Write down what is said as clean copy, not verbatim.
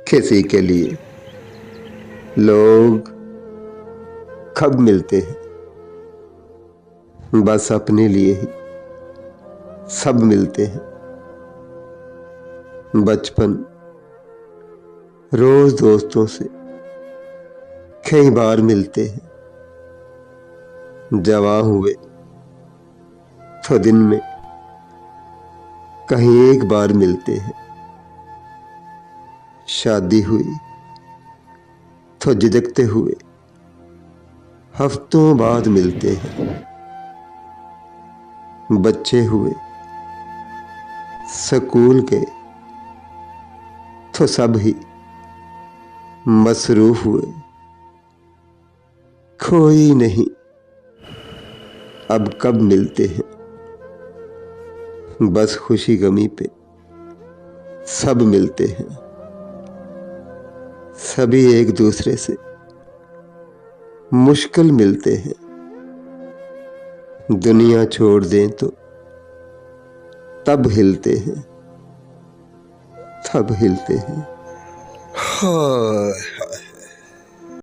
किसी के लिए लोग कब मिलते हैं, बस अपने लिए ही सब मिलते हैं। बचपन रोज दोस्तों से कई बार मिलते हैं, जवां हुए तो दिन में कहीं एक बार मिलते हैं। शादी हुई तो झिझकते हुए हफ्तों बाद मिलते हैं। बच्चे हुए स्कूल के तो सब ही मसरूफ हुए। कोई नहीं अब कब मिलते हैं, बस खुशी गमी पे सब मिलते हैं। सभी एक दूसरे से मुश्किल मिलते हैं। दुनिया छोड़ दें तो तब हिलते हैं, तब हिलते हैं। हाय